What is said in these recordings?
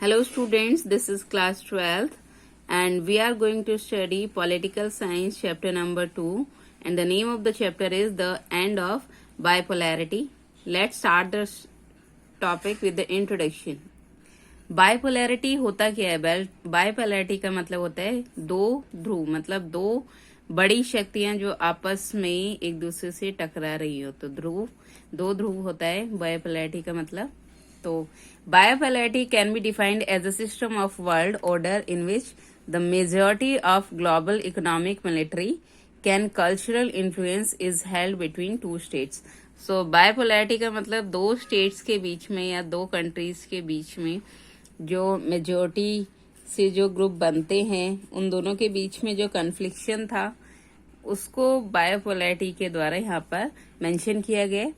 Hello students, this is class 12th and we are going to study political science chapter number 2 and the name of the chapter is the end of bipolarity. Let's start the topic with the introduction. Bipolarity होता क्या है? Bipolarity का मतलब होता है दो ध्रुव, मतलब दो बड़ी शक्तियां जो आपस में एक दूसरे से टकरा रही हो, तो दो ध्रुव होता है बाइपोलैरिटी का मतलब। तो bipolarity can be defined as a system of world order in which the majority of global economic, military, and cultural influence is held between two states. So bipolarity का मतलब दो states के बीच में या दो countries के बीच में जो majority से जो ग्रुप बनते हैं उन दोनों के बीच में जो कन्फ्लिक्शन था उसको बायोपोलैरिटी के द्वारा यहाँ पर मेंशन किया गया।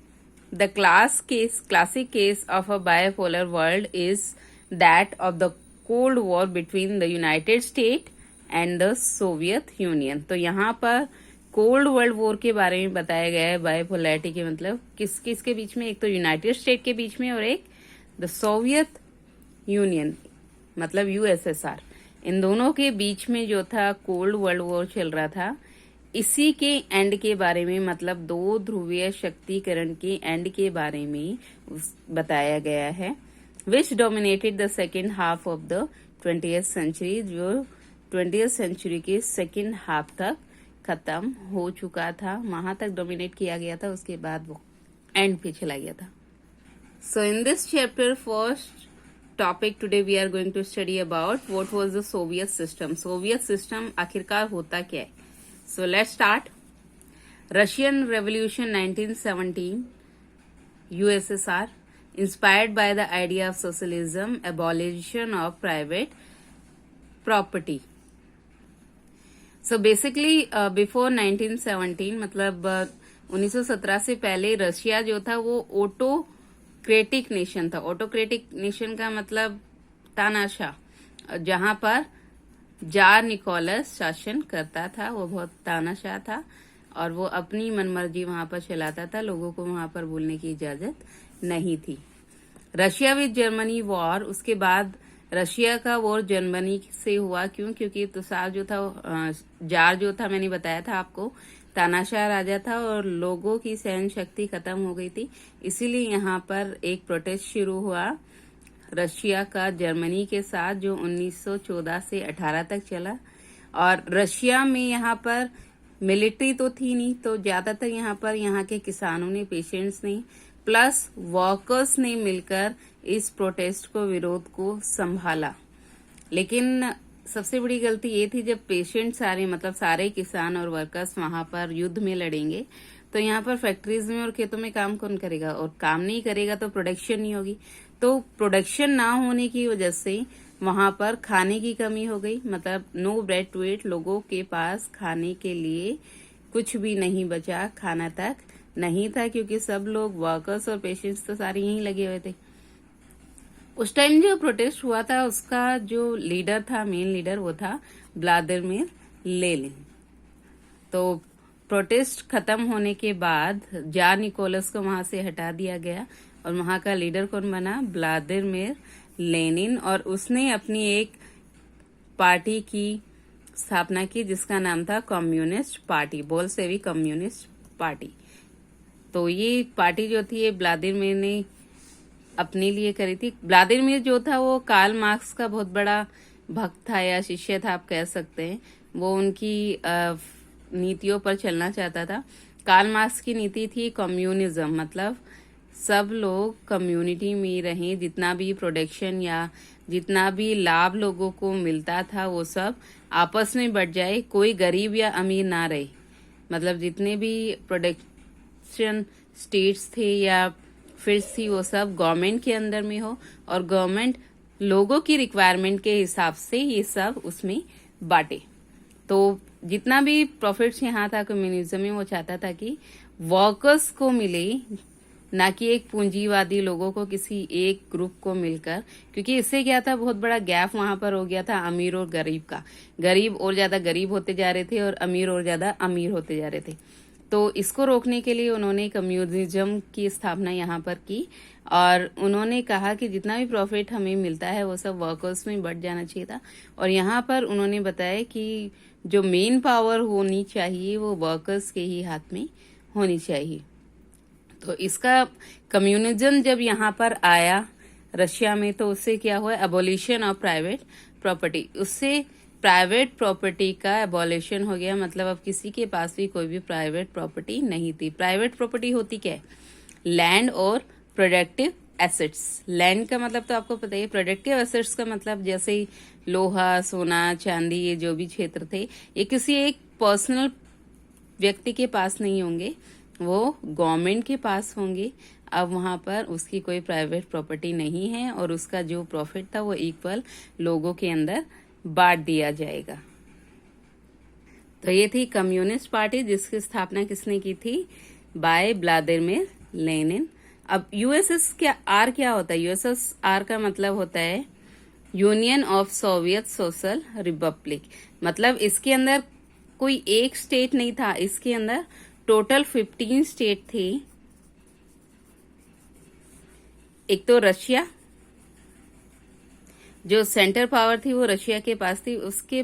The classic case of a bipolar world is that of the Cold War between the United States and the Soviet Union. तो यहाँ पर कोल्ड वर्ल्ड वॉर के बारे में बताया गया है। बायोपोलैरिटी के मतलब किस किस के बीच में, एक तो यूनाइटेड स्टेट के बीच में और एक द सोवियत यूनियन मतलब यूएसएसआर, इन दोनों के बीच में जो था कोल्ड वर्ल्ड वॉर चल रहा था। इसी के एंड के बारे में, मतलब दो ध्रुवीय शक्तिकरण के एंड के बारे में बताया गया है। Which dominated the second half of the 20th century, जो 20th सेंचुरी के सेकेंड हाफ तक खत्म हो चुका था, वहां तक डोमिनेट किया गया था, उसके बाद वो एंड पे चला गया था। So in this chapter first topic today we are going to study about what was the Soviet system. Soviet system आखिरकार होता क्या है? So let's start. Russian Revolution 1917, USSR, inspired by the idea of socialism, abolition of private property. So basically before 1917, मतलब 1917 से पहले Russia जो था वो ऑटोक्रेटिक नेशन था। ऑटोक्रेटिक नेशन का मतलब तानाशाह, जहां पर जार निकोलस शासन करता था। वो बहुत तानाशाह था और वो अपनी मनमर्जी वहां पर चलाता था, लोगों को वहां पर बोलने की इजाजत नहीं थी। रशिया विद जर्मनी वॉर, उसके बाद रशिया का वॉर जर्मनी से हुआ। क्यों? क्योंकि तुषार जो था, जार जो था, मैंने बताया था आपको, तानाशाह राजा था और लोगों की सहन शक्ति खत्म हो गई थी, इसीलिए यहाँ पर एक प्रोटेस्ट शुरू हुआ रशिया का जर्मनी के साथ, जो 1914 से 18 तक चला। और रशिया में यहाँ पर मिलिट्री तो थी नहीं, तो ज्यादातर यहाँ के किसानों ने, पेशेंट्स ने, प्लस वर्कर्स ने मिलकर इस प्रोटेस्ट को, विरोध को संभाला। लेकिन सबसे बड़ी गलती ये थी, जब पेशेंट सारे, मतलब सारे किसान और वर्कर्स वहां पर युद्ध में लड़ेंगे तो यहाँ पर फैक्ट्रीज में और खेतों में काम कौन करेगा? और काम नहीं करेगा तो प्रोडक्शन नहीं होगी। तो प्रोडक्शन ना होने की वजह से वहां पर खाने की कमी हो गई, मतलब नो ब्रेड टू ईट, लोगों के पास खाने के लिए कुछ भी नहीं बचा, खाना तक नहीं था, क्योंकि सब लोग, वर्कर्स और पेशेंट्स तो सारे यहीं लगे हुए थे। उस टाइम जो प्रोटेस्ट हुआ था उसका जो लीडर था, मेन लीडर, वो था व्लादिमीर लेनिन। तो प्रोटेस्ट खत्म होने के बाद जार निकोलस को वहां से हटा दिया गया और वहां का लीडर कौन बना? Vladimir Lenin. और उसने अपनी एक पार्टी की स्थापना की जिसका नाम था communist party, Bolshevik communist party. तो ये पार्टी जो थी ये व्लादिमीर ने अपने लिए करी थी। व्लादिमीर जो था वो कार्ल मार्क्स का बहुत बड़ा भक्त था या शिष्य था, आप कह सकते हैं। वो उनकी नीतियों पर चलना चाहता था। कार्ल मार्क्स की नीति थी कम्युनिज्म, मतलब सब लोग कम्युनिटी में रहें, जितना भी प्रोडक्शन या जितना भी लाभ लोगों को मिलता था वो सब आपस में बट जाए, कोई गरीब या अमीर ना रहे। मतलब जितने भी प्रोडक्शन स्टेट्स थे या फील्ड्स थी वो सब गवर्नमेंट के अंदर में हो और गवर्नमेंट लोगों की रिक्वायरमेंट के हिसाब से ये सब उसमें बांटे। तो जितना भी प्रॉफिट्स यहाँ था कम्युनिज्म में, वो चाहता था कि वर्कर्स को मिले, ना कि एक पूंजीवादी लोगों को, किसी एक ग्रुप को मिलकर। क्योंकि इससे क्या था, बहुत बड़ा गैप वहां पर हो गया था अमीर और गरीब का। गरीब और ज्यादा गरीब होते जा रहे थे और अमीर और ज्यादा अमीर होते जा रहे थे। तो इसको रोकने के लिए उन्होंने कम्युनिज्म की स्थापना यहाँ पर की और उन्होंने कहा कि जितना भी प्रॉफिट हमें मिलता है वो सब वर्कर्स में बढ़ जाना चाहिए था। और यहाँ पर उन्होंने बताया कि जो मेन पावर होनी चाहिए वो वर्कर्स के ही हाथ में होनी चाहिए। तो इसका कम्युनिज्म जब यहाँ पर आया रशिया में, तो उससे क्या हुआ, एबोलिशन ऑफ प्राइवेट प्रॉपर्टी, उससे प्राइवेट प्रॉपर्टी का एबोलिशन हो गया। मतलब अब किसी के पास भी कोई भी प्राइवेट प्रॉपर्टी नहीं थी। प्राइवेट प्रॉपर्टी होती क्या है, लैंड और प्रोडक्टिव एसेट्स। लैंड का मतलब तो आपको पता ही है, प्रोडक्टिव एसेट्स का मतलब जैसे लोहा, सोना, चांदी, ये जो भी क्षेत्र थे, ये किसी एक पर्सनल व्यक्ति के पास नहीं होंगे, वो गवर्नमेंट के पास होंगे। अब वहां पर उसकी कोई प्राइवेट प्रॉपर्टी नहीं है और उसका जो प्रॉफिट था वो इक्वल लोगों के अंदर बांट दिया जाएगा। तो ये थी कम्युनिस्ट पार्टी, जिसकी स्थापना किसने की थी, बाय व्लादिमीर लेनिन। अब यूएसएस क्या होता है, यूएसएसआर का मतलब होता है union of Soviet social Republic. मतलब इसके अंदर कोई एक स्टेट नहीं था, इसके अंदर टोटल 15 स्टेट थे। एक तो रशिया, जो सेंटर पावर थी वो रशिया के पास थी, उसके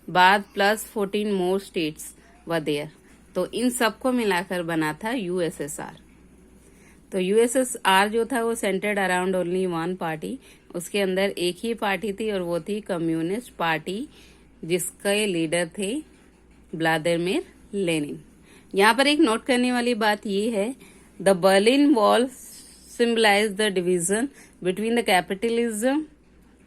बाद plus 14 more states were there. तो इन सबको मिलाकर बना था यूएसएसआर। तो यूएसएसआर जो था वो centred around only one party, उसके अंदर एक ही पार्टी थी और वो थी कम्युनिस्ट पार्टी, जिसके लीडर थे व्लादिमीर लेनिन। यहाँ पर एक नोट करने वाली बात ये है, the Berlin wall symbolise the division between the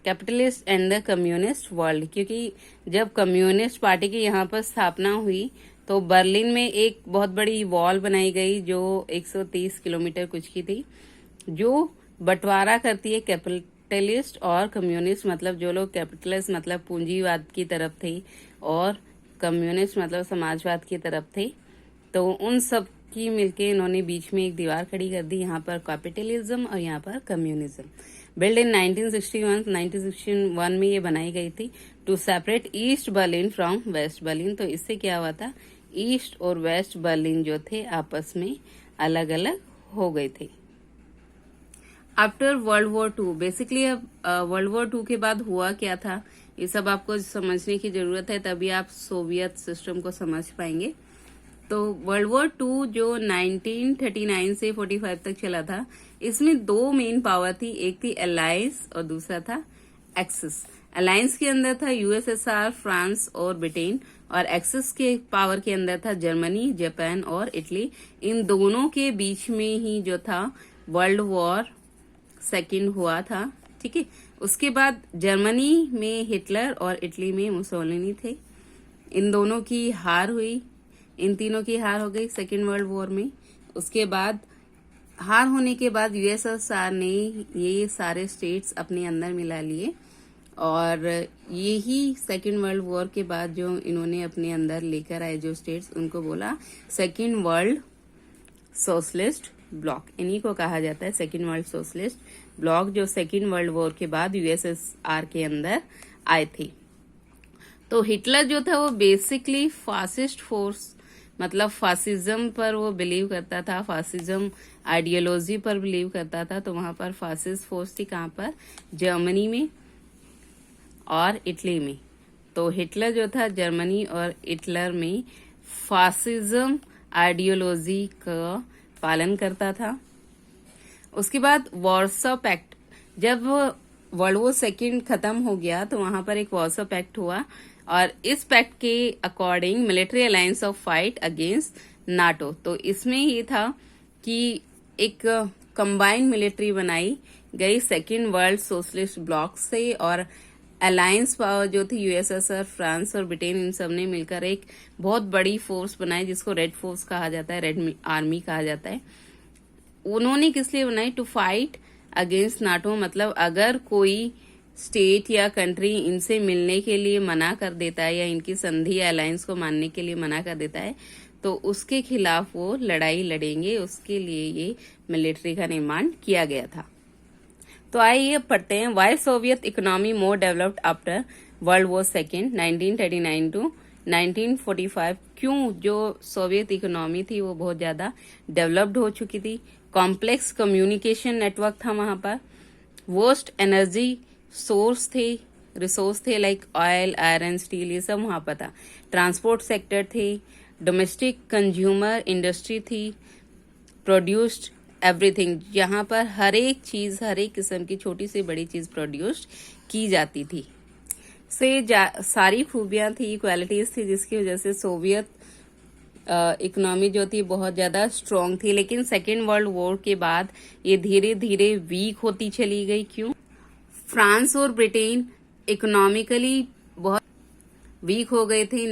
capitalist and the communist world. क्योंकि जब कम्युनिस्ट पार्टी की यहाँ पर स्थापना हुई तो बर्लिन में एक बहुत बड़ी वॉल बनाई गई जो 130 किलोमीटर कुछ की थी, जो बंटवारा करती है कैपिटलिस्ट और कम्युनिस्ट। मतलब जो लोग कैपिटलिस्ट मतलब पूंजीवाद की तरफ थे और कम्युनिस्ट मतलब समाजवाद की तरफ थे, तो उन सब की मिलके इन्होंने बीच में एक दीवार खड़ी कर दी, यहाँ पर कैपिटलिज्म और यहाँ पर कम्युनिज्म। बिल्ड इन 1961 में ये बनाई गई थी to separate East Berlin from West Berlin. तो इससे क्या हुआ था, ईस्ट और वेस्ट बर्लिन जो थे आपस में अलग अलग हो गए थे। After World War Two, basically अब वर्ल्ड वॉर टू के बाद हुआ क्या था, ये सब आपको समझने की जरूरत है, तभी आप सोवियत सिस्टम को समझ पाएंगे। तो वर्ल्ड वॉर टू जो 1939 से 45 तक चला था, इसमें दो मेन पावर थी, एक थी अलायंस और दूसरा था एक्सिस। अलायंस के अंदर था यूएसएसआर, फ्रांस और ब्रिटेन, और एक्सिस के पावर के अंदर था जर्मनी, जापान और इटली। इन दोनों के बीच में ही जो था वर्ल्ड वॉर सेकेंड हुआ था, ठीक है। उसके बाद जर्मनी में हिटलर और इटली में मुसोलिनी थे। इन दोनों की हार हुई, इन तीनों की हार हो गई सेकेंड वर्ल्ड वॉर में। उसके बाद हार होने के बाद यूएसएसआर ने ये सारे स्टेट्स अपने अंदर मिला लिए, और यही सेकेंड वर्ल्ड वॉर के बाद जो इन्होंने अपने अंदर लेकर आए जो स्टेट्स, उनको बोला सेकेंड वर्ल्ड सोशलिस्ट ब्लॉक। इन्हीं को कहा जाता है सेकेंड वर्ल्ड सोशलिस्ट ब्लॉक, जो सेकेंड वर्ल्ड वॉर के बाद यूएसएसआर के अंदर आए थे। तो हिटलर जो था वो बेसिकली फासिस्ट फोर्स, मतलब फासिज्म पर वो बिलीव करता था, फासिज्म आइडियोलॉजी पर बिलीव करता था। तो वहां पर फासिस्ट फोर्स थी कहाँ पर, जर्मनी में और इटली में। तो हिटलर जो था जर्मनी और इटलर में फासिज्म आइडियोलॉजी का पालन करता था। उसके बाद वार्सो पैक्ट, जब वर्ल्ड वॉर सेकेंड खत्म हो गया तो वहां पर एक वार्सो पैक्ट हुआ, और इस पैक्ट के according military alliance of fight against NATO. तो इसमें ये था कि एक कंबाइंड मिलिट्री बनाई गई सेकेंड वर्ल्ड सोशलिस्ट ब्लॉक से, और अलायंस पावर जो थी यूएसएसआर, फ्रांस और ब्रिटेन, इन सब ने मिलकर एक बहुत बड़ी फोर्स बनाई जिसको रेड फोर्स कहा जाता है, रेड आर्मी कहा जाता है। उन्होंने किस लिए बनाई, टू फाइट अगेंस्ट नाटो। मतलब अगर कोई स्टेट या कंट्री इनसे मिलने के लिए मना कर देता है या इनकी संधि या अलायंस को मानने के लिए मना कर देता है, तो उसके खिलाफ वो लड़ाई लड़ेंगे। उसके लिए ये मिलिट्री का निर्माण किया गया था। तो आइए पढ़ते हैं, why Soviet economy more developed after World War second 1939 to 1945। क्यों जो सोवियत इकोनॉमी थी वो बहुत ज्यादा डेवलप्ड हो चुकी थी। कॉम्प्लेक्स कम्युनिकेशन नेटवर्क था वहां पर, वर्स्ट एनर्जी सोर्स थे, रिसोर्स थे लाइक ऑयल, आयरन, स्टील, ये सब वहां पर था, ट्रांसपोर्ट सेक्टर थे, डोमेस्टिक कंज्यूमर इंडस्ट्री थी, प्रोड्यूस्ड एवरीथिंग, यहाँ पर हर एक चीज, हर एक किस्म की छोटी से बड़ी चीज प्रोड्यूस्ड की जाती थी। सारी खूबियां थी, क्वालिटीज थी, जिसकी वजह से सोवियत इकोनॉमी जो थी बहुत ज्यादा स्ट्रांग थी। लेकिन सेकेंड वर्ल्ड वॉर के बाद ये धीरे धीरे वीक होती चली गई। क्यों? फ्रांस और ब्रिटेन इकोनॉमिकली बहुत वीक हो गए थे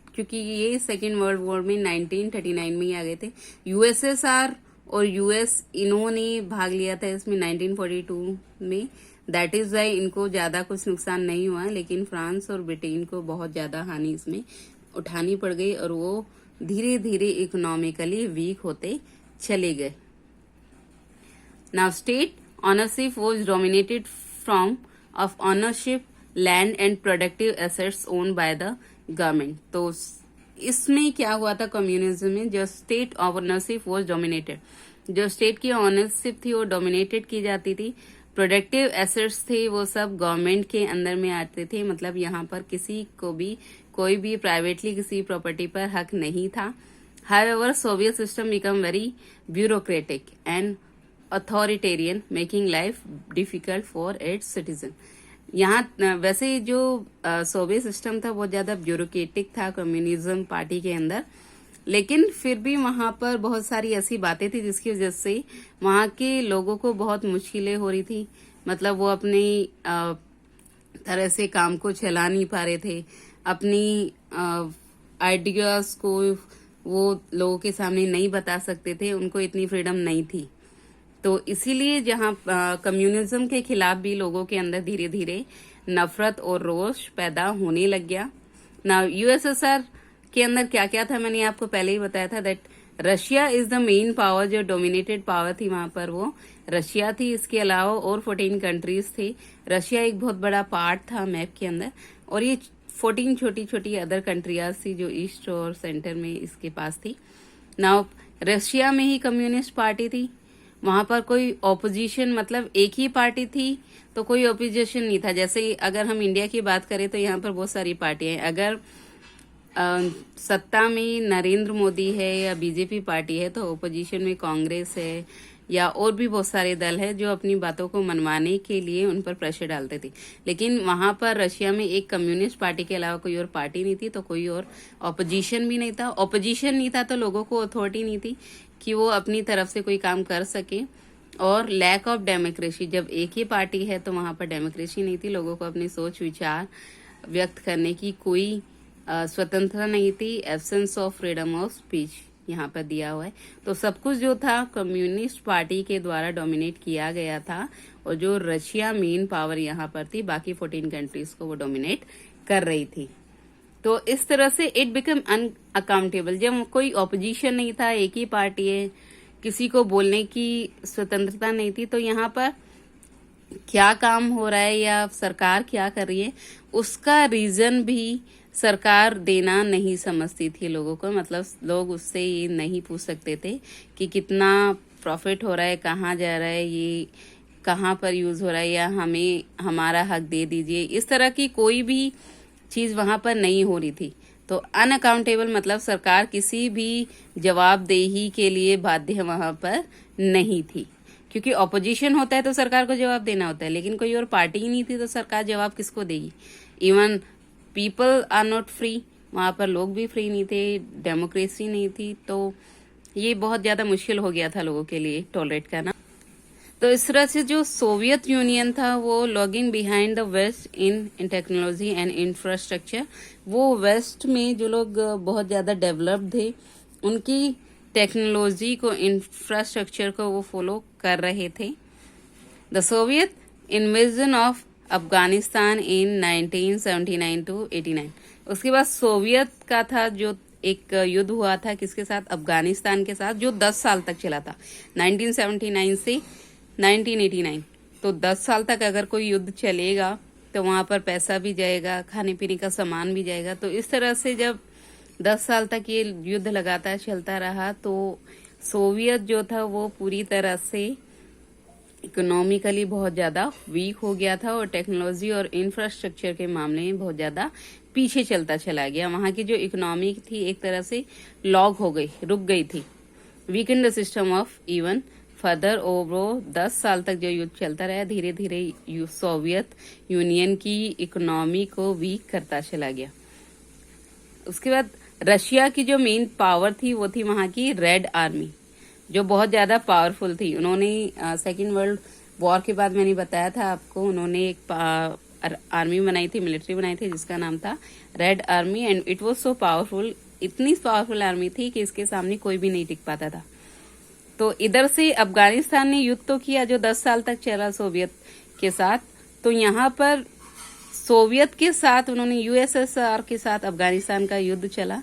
क्योंकि ये सेकेंड वर्ल्ड वॉर में 1939 में ही आ गए थे। यूएसएसआर और यूएस इन्होंने भाग लिया था इसमें 1942 में, दैट इज वाई इनको ज्यादा कुछ नुकसान नहीं हुआ, लेकिन फ्रांस और ब्रिटेन को बहुत ज्यादा हानि इसमें उठानी पड़ गई और वो धीरे धीरे इकोनॉमिकली वीक होते चले गए। Now state ownership was dominated from of ownership land and productive assets owned by the government. तो इसमें क्या हुआ था कम्युनिज्म में, जो स्टेट ऑनरशिप वाज डोमिनेटेड, जो स्टेट की ऑनरशिप थी वो डोमिनेटेड की जाती थी, प्रोडक्टिव एसेट्स थे वो सब गवर्नमेंट के अंदर में आते थे, मतलब यहाँ पर किसी को भी कोई भी प्राइवेटली किसी प्रॉपर्टी पर हक नहीं था। However Soviet system become very bureaucratic and authoritarian, making life difficult for its citizen. यहाँ वैसे जो सोवियत सिस्टम था बहुत ज्यादा ब्यूरोक्रेटिक था कम्युनिज्म पार्टी के अंदर, लेकिन फिर भी वहां पर बहुत सारी ऐसी बातें थी जिसकी वजह से वहां के लोगों को बहुत मुश्किलें हो रही थी, मतलब वो अपनी तरह से काम को चला नहीं पा रहे थे, अपनी आइडियाज को वो लोगों के सामने नहीं बता सकते थे, उनको इतनी फ्रीडम नहीं थी। तो इसीलिए जहां कम्युनिज्म के खिलाफ भी लोगों के अंदर धीरे धीरे नफरत और रोष पैदा होने लग गया। ना यूएसएसआर के अंदर क्या क्या था मैंने आपको पहले ही बताया था, that Russia is the main power, जो डोमिनेटेड पावर थी वहां पर वो रशिया थी। इसके अलावा और 14 कंट्रीज थे, रशिया एक बहुत बड़ा पार्ट था मैप के अंदर, और ये 14 छोटी छोटी अदर कंट्रियाज थी जो ईस्ट और सेंटर में इसके पास थी। नाउ रशिया में ही कम्युनिस्ट पार्टी थी, वहां पर कोई ऑपोजिशन, मतलब एक ही पार्टी थी तो कोई ऑपोजिशन नहीं था। जैसे अगर हम इंडिया की बात करें तो यहाँ पर बहुत सारी पार्टियां हैं, अगर सत्ता में नरेंद्र मोदी है या बीजेपी पार्टी है तो ऑपोजिशन में कांग्रेस है या और भी बहुत सारे दल है जो अपनी बातों को मनवाने के लिए उन पर प्रेशर डालते थे। लेकिन वहां पर रशिया में एक कम्युनिस्ट पार्टी के अलावा कोई और पार्टी नहीं थी, तो कोई और ऑपोजिशन भी नहीं था। ऑपोजिशन नहीं था तो लोगों को अथॉरिटी नहीं थी कि वो अपनी तरफ से कोई काम कर सके, और लैक ऑफ डेमोक्रेसी, जब एक ही पार्टी है तो वहां पर डेमोक्रेसी नहीं थी, लोगों को अपने सोच विचार व्यक्त करने की कोई स्वतंत्रता नहीं थी, absence of freedom of speech यहाँ पर दिया हुआ है। तो सब कुछ जो था कम्युनिस्ट पार्टी के द्वारा डोमिनेट किया गया था, और जो रशिया मेन पावर यहाँ पर थी, बाकी 14 कंट्रीज को वो डोमिनेट कर रही थी। तो इस तरह से इट बिकम अनअकाउंटेबल, जब कोई ऑपोजिशन नहीं था, एक ही पार्टी है, किसी को बोलने की स्वतंत्रता नहीं थी, तो यहाँ पर क्या काम हो रहा है या सरकार क्या कर रही है उसका रीजन भी सरकार देना नहीं समझती थी लोगों को। मतलब लोग उससे ये नहीं पूछ सकते थे कि कितना प्रॉफिट हो रहा है, कहाँ जा रहा है, ये कहाँ पर यूज हो रहा है, या हमें हमारा हक दे दीजिए, इस तरह की कोई भी चीज वहां पर नहीं हो रही थी। तो अनअकाउंटेबल मतलब सरकार किसी भी जवाबदेही के लिए बाध्य वहां पर नहीं थी, क्योंकि ऑपोजिशन होता है तो सरकार को जवाब देना होता है, लेकिन कोई और पार्टी ही नहीं थी तो सरकार जवाब किसको देगी। Even people are not free, वहां पर लोग भी फ्री नहीं थे, डेमोक्रेसी नहीं थी, तो ये बहुत ज्यादा मुश्किल हो गया था लोगों के लिए टॉलरेट करना। तो इस तरह से जो सोवियत यूनियन था वो lagging behind the West in technology and infrastructure, वो वेस्ट में जो लोग बहुत ज्यादा डेवलप्ड थे उनकी टेक्नोलॉजी को, इंफ्रास्ट्रक्चर को वो फॉलो कर रहे थे। The Soviet invasion of Afghanistan in 1979 to 89, उसके बाद सोवियत का था जो एक युद्ध हुआ था किसके साथ, अफगानिस्तान के साथ, जो 10 साल तक चला था, 1979 से 1989। तो 10 साल तक अगर कोई युद्ध चलेगा तो वहां पर पैसा भी जाएगा, खाने पीने का सामान भी जाएगा। तो इस तरह से जब 10 साल तक ये युद्ध लगातार चलता रहा तो सोवियत जो था वो पूरी तरह से इकोनॉमिकली बहुत ज्यादा वीक हो गया था और टेक्नोलॉजी और इंफ्रास्ट्रक्चर के मामले में बहुत ज्यादा पीछे चलता चला गया। वहां की जो इकोनॉमी थी एक तरह से लॉग हो गई, रुक गई थी। Weeknd the system of even further over 10 साल तक जो युद्ध चलता रहा, धीरे धीरे सोवियत यूनियन की इकोनॉमी को वीक करता चला गया। उसके बाद रशिया की जो मेन पावर थी वो थी वहां की रेड आर्मी, जो बहुत ज्यादा पावरफुल थी। उन्होंने सेकेंड वर्ल्ड वॉर के बाद मैंने बताया था आपको, उन्होंने एक आर्मी बनाई थी, मिलिट्री बनाई थी जिसका नाम था red army, and it was so powerful. इतनी पावरफुल आर्मी थी कि इसके सामने कोई भी नहीं टिक पाता था। तो इधर से अफगानिस्तान ने युद्ध तो किया जो 10 साल तक चला सोवियत के साथ। तो यहाँ पर सोवियत के साथ उन्होंने यूएसएसआर के साथ अफगानिस्तान का युद्ध चला,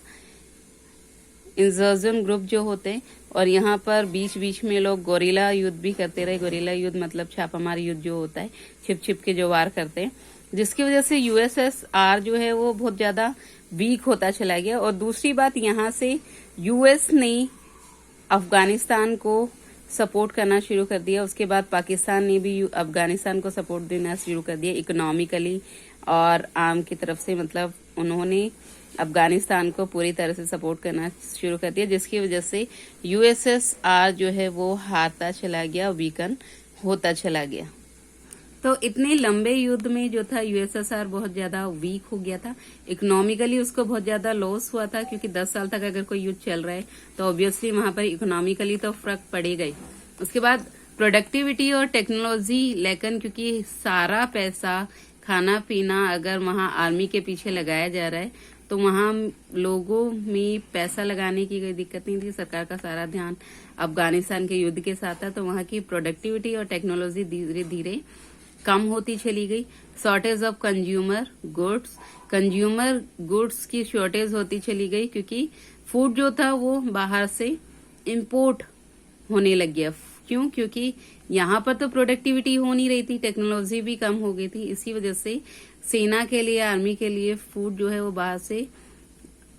इंसर्जन ग्रुप जो होते हैं, और यहाँ पर बीच बीच में लोग गोरिल्ला युद्ध भी करते रहे। गोरिल्ला युद्ध मतलब छापामार युद्ध जो होता है, छिप छिप के जो वार करते हैं, जिसकी वजह से यूएसएसआर जो है वो बहुत ज्यादा वीक होता चला गया। और दूसरी बात, यहाँ से यूएस ने अफगानिस्तान को सपोर्ट करना शुरू कर दिया। उसके बाद पाकिस्तान ने भी अफगानिस्तान को सपोर्ट देना शुरू कर दिया इकोनॉमिकली और आर्म की तरफ से, मतलब उन्होंने अफगानिस्तान को पूरी तरह से सपोर्ट करना शुरू कर दिया, जिसकी वजह से यूएसएसआर जो है वो हारता चला गया, वीकन होता चला गया। तो इतने लंबे युद्ध में जो था यूएसएसआर बहुत ज्यादा वीक हो गया था। इकोनॉमिकली उसको बहुत ज्यादा लॉस हुआ था, क्योंकि 10 साल तक अगर कोई युद्ध चल रहा है तो ऑब्वियसली वहां पर इकोनॉमिकली तो फर्क पड़ेगा ही। उसके बाद प्रोडक्टिविटी और टेक्नोलॉजी लेकिन, क्योंकि सारा पैसा खाना पीना अगर वहां आर्मी के पीछे लगाया जा रहा है तो वहां लोगों में पैसा लगाने की कोई दिक्कत नहीं थी। सरकार का सारा ध्यान अफगानिस्तान के युद्ध के साथ था, तो वहां की प्रोडक्टिविटी और टेक्नोलॉजी धीरे धीरे कम होती चली गई। शॉर्टेज ऑफ कंज्यूमर गुड्स की शॉर्टेज होती चली गई, क्योंकि फूड जो था वो बाहर से इंपोर्ट होने लग गया। क्यों? क्योंकि यहाँ पर तो प्रोडक्टिविटी हो नहीं रही थी, टेक्नोलॉजी भी कम हो गई थी। इसी वजह से सेना के लिए, आर्मी के लिए फूड जो है वो बाहर से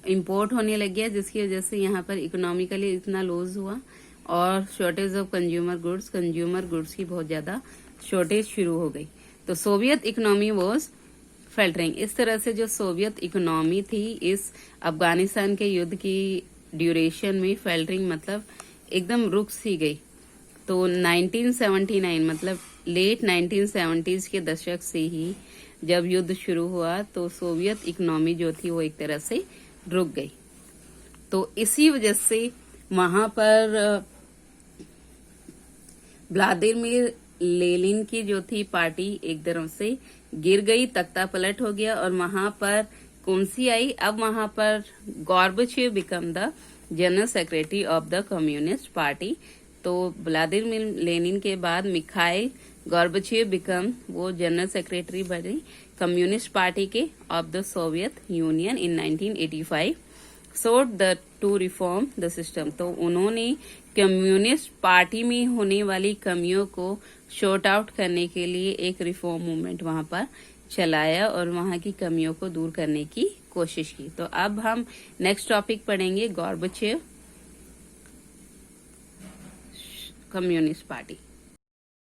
इंपोर्ट होने लग गया, जिसकी वजह से यहाँ पर इकोनॉमिकली इतना लॉस हुआ। और शॉर्टेज ऑफ कंज्यूमर गुड्स की बहुत ज्यादा शॉर्टेज शुरू हो गई। तो सोवियत इकोनॉमी वाज फेल्टरिंग। इस तरह से जो सोवियत इकोनॉमी थी इस अफगानिस्तान के युद्ध की ड्यूरेशन में फेल्टरिंग मतलब एकदम रुक सी गई। तो 1979 मतलब लेट 1970s के दशक से ही जब युद्ध शुरू हुआ तो सोवियत इकोनॉमी जो थी वो एक तरह से रुक गई। तो इसी वजह से वहां पर व्लादिमीर लेनिन की जो थी पार्टी एक तरफ से गिर गई, तख्ता पलट हो गया। और वहां पर कौन सी आई? अब वहां पर Gorbachev become the general secretary of the communist party. तो व्लादिमीर लेनिन के बाद मिखाइल गॉर्बेचेव बिकम वो जनरल सेक्रेटरी बने कम्युनिस्ट पार्टी के of the Soviet Union in 1985। Sought the to reform the system. तो उन्होंने कम्युनिस्ट पार्टी में होने वाली कमियों को शॉर्ट आउट करने के लिए एक रिफॉर्म मूवमेंट वहां पर चलाया और वहां की कमियों को दूर करने की कोशिश की। तो अब हम नेक्स्ट टॉपिक पढ़ेंगे गॉर्बेचेव कम्युनिस्ट पार्टी।